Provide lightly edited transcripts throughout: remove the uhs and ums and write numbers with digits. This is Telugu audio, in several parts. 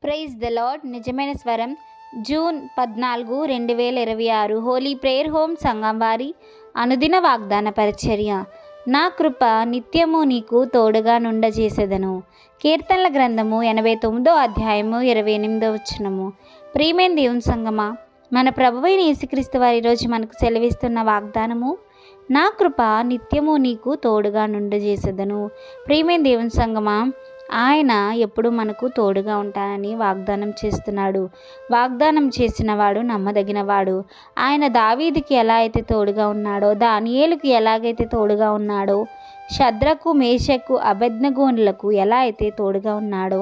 Praise the lord. నిజమైన స్వరం జూన్ 14, 2026 హోలీ ప్రేయర్ హోమ్ సంఘం వారి అనుదిన వాగ్దాన పరిచర్య. నా కృప నిత్యము నీకు తోడుగా నుండజేసేదను. కీర్తనల గ్రంథము 89వ అధ్యాయము 28వ వచనము. ప్రియమైన దేవుని సంగమా, మన ప్రభువైన యేసుక్రీస్తు వారి ఈరోజు మనకు సెలవిస్తున్న వాగ్దానము, నా కృప నిత్యము నీకు తోడుగా నుండజేసేదను. ప్రియమైన దేవుని సంగమా, ఆయన ఎప్పుడు మనకు తోడుగా ఉంటానని వాగ్దానం చేస్తున్నాడు. వాగ్దానం చేసినవాడు నమ్మదగినవాడు. ఆయన దావీదుకి ఎలా అయితే తోడుగా ఉన్నాడో, దానియేలుకి ఎలాగైతే తోడుగా ఉన్నాడో, షద్రకు మేషకు అబేద్నెగోనులకు ఎలా అయితే తోడుగా ఉన్నాడో,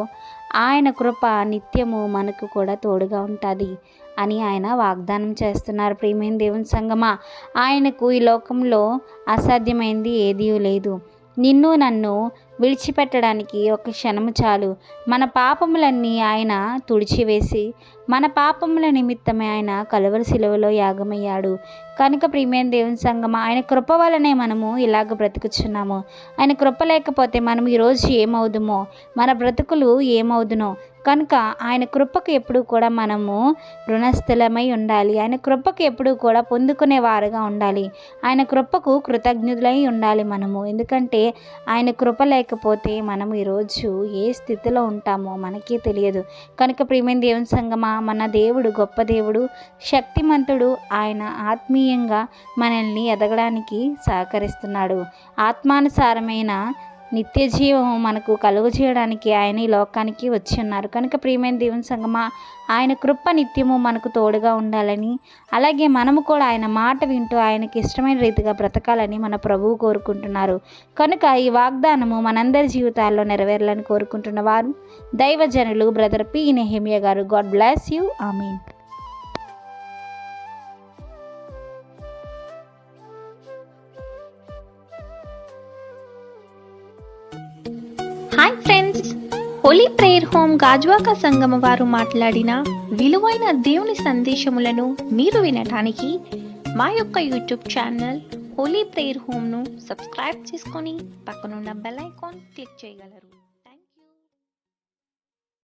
ఆయన కృప నిత్యము మనకు కూడా తోడుగా ఉంటుంది అని ఆయన వాగ్దానం చేస్తున్నారు. ప్రియమైన దేవుని సంగమా, ఆయనకు ఈ లోకంలో అసాధ్యమైంది ఏదీ లేదు. నిన్ను నన్ను విడిచిపెట్టడానికి ఒక క్షణము చాలు. మన పాపములన్నీ ఆయన తుడిచివేసి, మన పాపముల నిమిత్తమే ఆయన కలువరి శిలువలో యాగమయ్యాడు. కనుక ప్రియమైన దేవుని సంగమా, ఆయన కృప వలనే మనము ఇలాగ బ్రతుకుచున్నాము. ఆయన కృప లేకపోతే మనం ఈరోజు ఏమవుదుమో, మన బ్రతుకులు ఏమవుదునో. కనుక ఆయన కృపకు ఎప్పుడు కూడా మనము రుణస్థులమై ఉండాలి. ఆయన కృపకు ఎప్పుడు కూడా పొందుకునే వారుగా ఉండాలి. ఆయన కృపకు కృతజ్ఞులై ఉండాలి మనము. ఎందుకంటే ఆయన కృప లేకపోతే మనం ఈరోజు ఏ స్థితిలో ఉంటామో మనకే తెలియదు. కనుక ప్రియమైన దేవుని సంగమా, మన దేవుడు గొప్ప దేవుడు, శక్తిమంతుడు. ఆయన ఆత్మీయంగా మనల్ని ఎదగడానికి సహకరిస్తున్నాడు. ఆత్మానుసారమైన నిత్య జీవం మనకు కలుగు చేయడానికి ఆయన ఈ లోకానికి వచ్చి ఉన్నారు. కనుక ప్రియమైన దేవుని సంగమా, ఆయన కృప నిత్యము మనకు తోడుగా ఉండాలని, అలాగే మనము కూడా ఆయన మాట వింటూ ఆయనకి ఇష్టమైన రీతిగా బ్రతకాలని మన ప్రభువు కోరుకుంటున్నారు. కనుక ఈ వాగ్దానము మనందరి జీవితాల్లో నెరవేరాలని కోరుకుంటున్న వారు దైవజనులు బ్రదర్ పి. నెహెమియా గారు. God bless you. Amen. Hi friends, Holi prayer home Gajuwaka సంగమ వారు మాట్లాడిన విలువైన దేవుని సందేశములను మీరు వినటానికి మా యొక్క యూట్యూబ్ ఛానల్ హోలీ ప్రేయర్ హోమ్ను సబ్స్క్రైబ్ చేసుకొని పక్కనున్న బెల్ ఐకాన్ క్లిక్ చేయగలరు.